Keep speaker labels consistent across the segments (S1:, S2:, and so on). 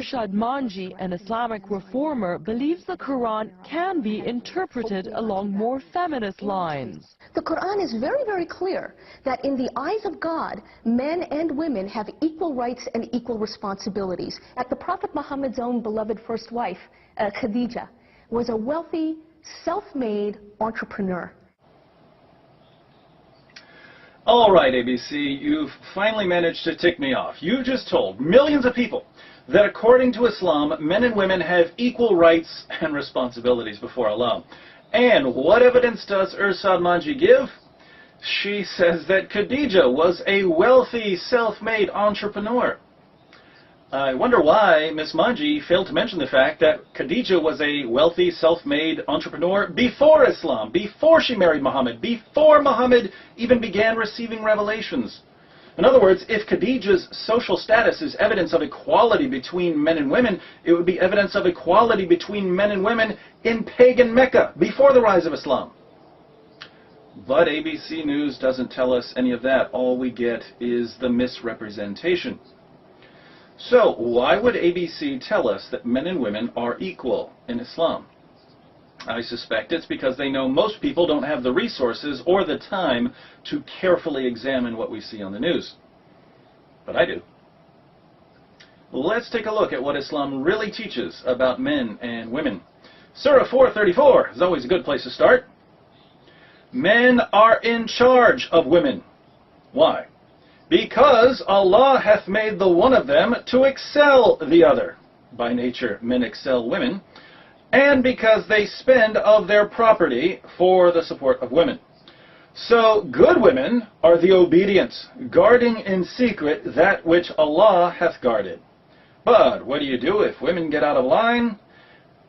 S1: Irshad Manji, an Islamic reformer, believes the Quran can be interpreted along more feminist lines.
S2: The Quran is very, very clear that in the eyes of God, men and women have equal rights and equal responsibilities. At the Prophet Muhammad's own beloved first wife, Khadija, was a wealthy, self-made entrepreneur.
S3: All right, ABC, you've finally managed to tick me off. You just told millions of people that according to Islam, men and women have equal rights and responsibilities before Allah. And what evidence does Irshad Manji give? She says that Khadija was a wealthy, self-made entrepreneur. I wonder why Miss Manji failed to mention the fact that Khadija was a wealthy, self-made entrepreneur before Islam, before she married Muhammad, before Muhammad even began receiving revelations. In other words, if Khadija's social status is evidence of equality between men and women, it would be evidence of equality between men and women in pagan Mecca, before the rise of Islam. But ABC News doesn't tell us any of that. All we get is the misrepresentation. So, why would ABC tell us that men and women are equal in Islam? I suspect it's because they know most people don't have the resources or the time to carefully examine what we see on the news. But I do. Let's take a look at what Islam really teaches about men and women. Surah 434 is always a good place to start. Men are in charge of women. Why? Because Allah hath made the one of them to excel the other. By nature, men excel women. And because they spend of their property for the support of women. So good women are the obedient, guarding in secret that which Allah hath guarded. But what do you do if women get out of line?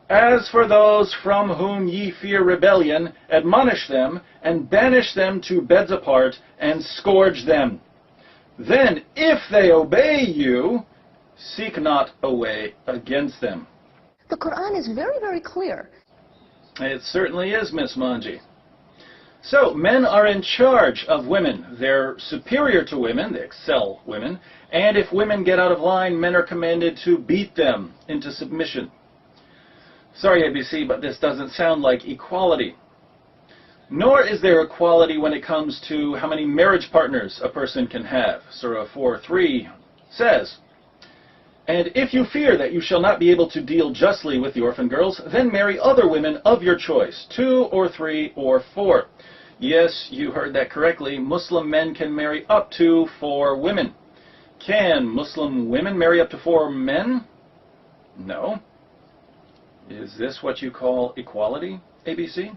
S3: As for those from whom ye fear rebellion, admonish them, and banish them to beds apart, and scourge them. Then, if they obey you, seek not a way against them.
S2: The Quran is very, very clear.
S3: It certainly is, Miss Manji. So, men are in charge of women. They're superior to women, they excel women, and if women get out of line, men are commanded to beat them into submission. Sorry, ABC, but this doesn't sound like equality. Nor is there equality when it comes to how many marriage partners a person can have. Surah 4:3 says, "And if you fear that you shall not be able to deal justly with the orphan girls, then marry other women of your choice, 2 or 3 or 4. Yes, you heard that correctly. Muslim men can marry up to 4 women. Can Muslim women marry up to 4 men? No. Is this what you call equality, ABC?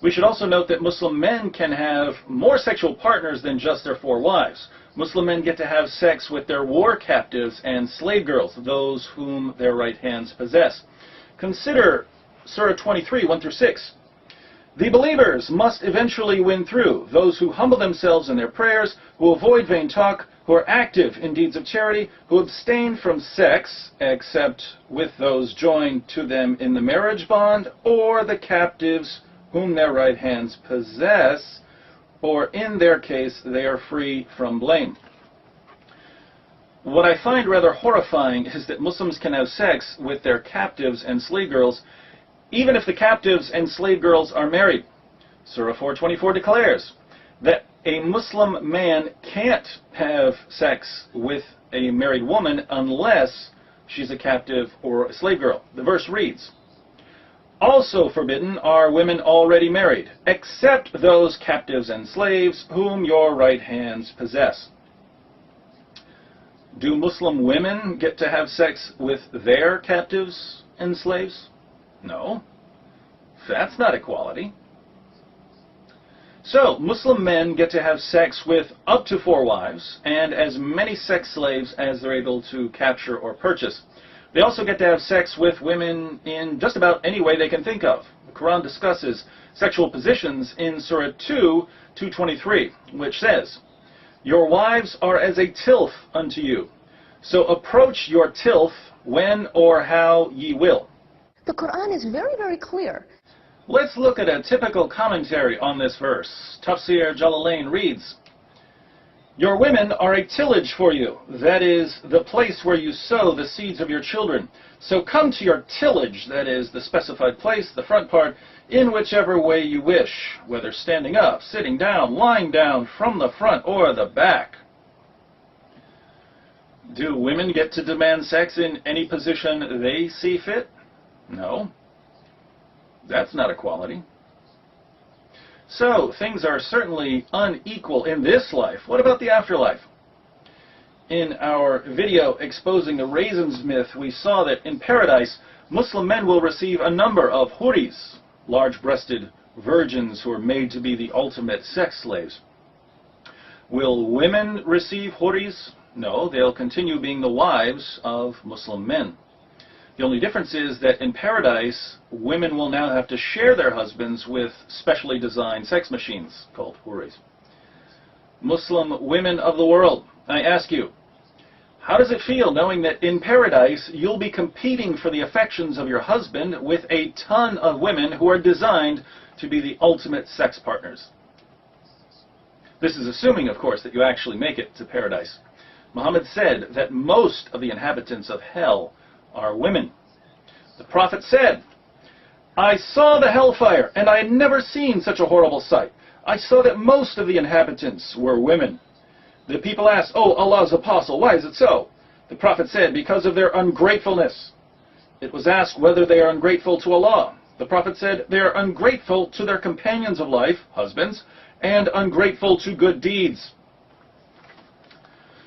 S3: We should also note that Muslim men can have more sexual partners than just their 4 wives. Muslim men get to have sex with their war captives and slave girls, those whom their right hands possess. Consider Surah 23, 1-6. The believers must eventually win through, those who humble themselves in their prayers, who avoid vain talk, who are active in deeds of charity, who abstain from sex, except with those joined to them in the marriage bond, or the captives whom their right hands possess, or in their case they are free from blame." What I find rather horrifying is that Muslims can have sex with their captives and slave girls, even if the captives and slave girls are married. Surah 4:24 declares that a Muslim man can't have sex with a married woman unless she's a captive or a slave girl. The verse reads, "Also forbidden are women already married, except those captives and slaves whom your right hands possess." Do Muslim women get to have sex with their captives and slaves? No. That's not equality. So, Muslim men get to have sex with up to 4 wives and as many sex slaves as they're able to capture or purchase. They also get to have sex with women in just about any way they can think of. The Quran discusses sexual positions in Surah 2:23, which says, "Your wives are as a tilth unto you, so approach your tilth when or how ye will."
S2: The Quran is very, very clear.
S3: Let's look at a typical commentary on this verse. Tafsir Jalalain reads, Your women are a tillage for you. That is the place where you sow the seeds of your children. So come to your tillage, that is the specified place, the front part, in whichever way you wish, whether standing up, sitting down, lying down, from the front or the back. Do women get to demand sex in any position they see fit? No. That's not equality. So, things are certainly unequal in this life. What about the afterlife? In our video exposing the raisins myth, we saw that in paradise, Muslim men will receive a number of huris, large-breasted virgins who are made to be the ultimate sex slaves. Will women receive huris? No, they'll continue being the wives of Muslim men. The only difference is that in paradise, women will now have to share their husbands with specially designed sex machines called huris. Muslim women of the world, I ask you, how does it feel knowing that in paradise you'll be competing for the affections of your husband with a ton of women who are designed to be the ultimate sex partners? This is assuming, of course, that you actually make it to paradise. Muhammad said that most of the inhabitants of hell are women. The Prophet said, I saw the hellfire, and I had never seen such a horrible sight. I saw that most of the inhabitants were women. The people asked, Oh, Allah's apostle, why is it so? The Prophet said, because of their ungratefulness. It was asked whether they are ungrateful to Allah. The Prophet said, they are ungrateful to their companions of life, husbands, and ungrateful to good deeds.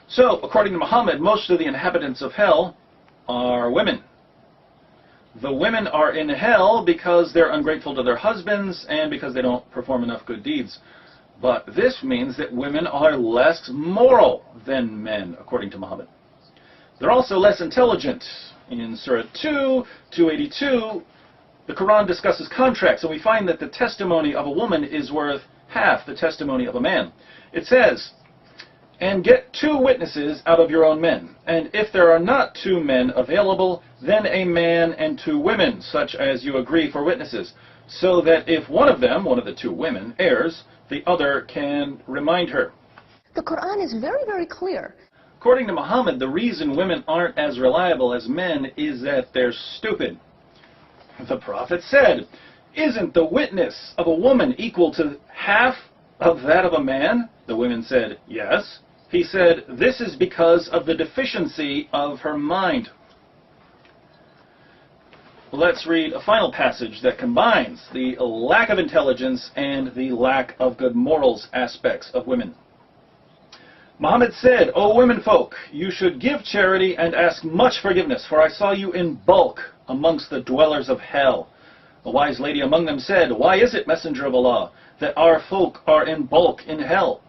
S3: So, according to Muhammad, most of the inhabitants of hell are women. The women are in hell because they're ungrateful to their husbands and because they don't perform enough good deeds. But this means that women are less moral than men, according to Muhammad. They're also less intelligent. In Surah 2, 282, the Quran discusses contracts, and we find that the testimony of a woman is worth half the testimony of a man. It says, and get 2 witnesses out of your own men. And if there are not 2 men available, then a man and 2 women, such as you agree for witnesses, so that if one of them, one of the 2 women, errs, the other can remind her.
S2: The Quran is very, very clear.
S3: According to Muhammad, the reason women aren't as reliable as men is that they're stupid. The Prophet said, isn't the witness of a woman equal to half of that of a man? The women said, yes. He said, this is because of the deficiency of her mind. Let's read a final passage that combines the lack of intelligence and the lack of good morals aspects of women. Muhammad said, O womenfolk, you should give charity and ask much forgiveness, for I saw you in bulk amongst the dwellers of hell. A wise lady among them said, why is it, Messenger of Allah, that our folk are in bulk in hell?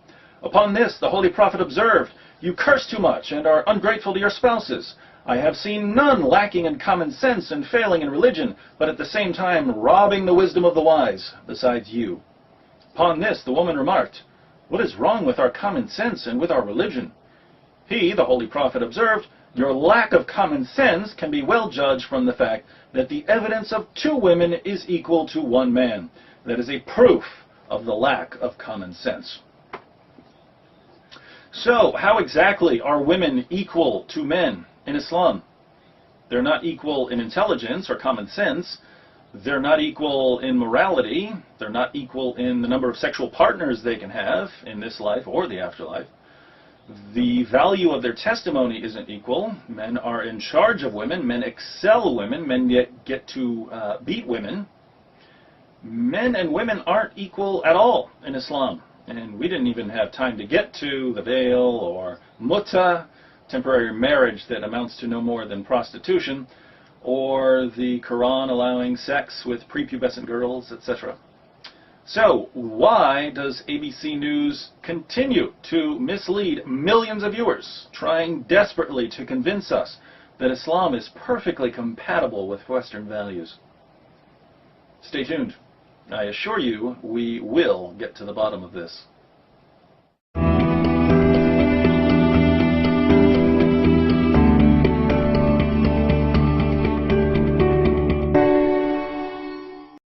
S3: Upon this, the Holy Prophet observed, you curse too much and are ungrateful to your spouses. I have seen none lacking in common sense and failing in religion, but at the same time robbing the wisdom of the wise, besides you. Upon this, the woman remarked, what is wrong with our common sense and with our religion? He, the Holy Prophet, observed, your lack of common sense can be well judged from the fact that the evidence of 2 women is equal to 1 man. That is a proof of the lack of common sense. So, how exactly are women equal to men in Islam? They're not equal in intelligence or common sense. They're not equal in morality. They're not equal in the number of sexual partners they can have in this life or the afterlife. The value of their testimony isn't equal. Men are in charge of women. Men excel women. Men get to beat women. Men and women aren't equal at all in Islam. And we didn't even have time to get to the veil or mutta, temporary marriage that amounts to no more than prostitution, or the Quran allowing sex with prepubescent girls, etc. So, why does ABC News continue to mislead millions of viewers, trying desperately to convince us that Islam is perfectly compatible with Western values? Stay tuned. I assure you, we will get to the bottom of this.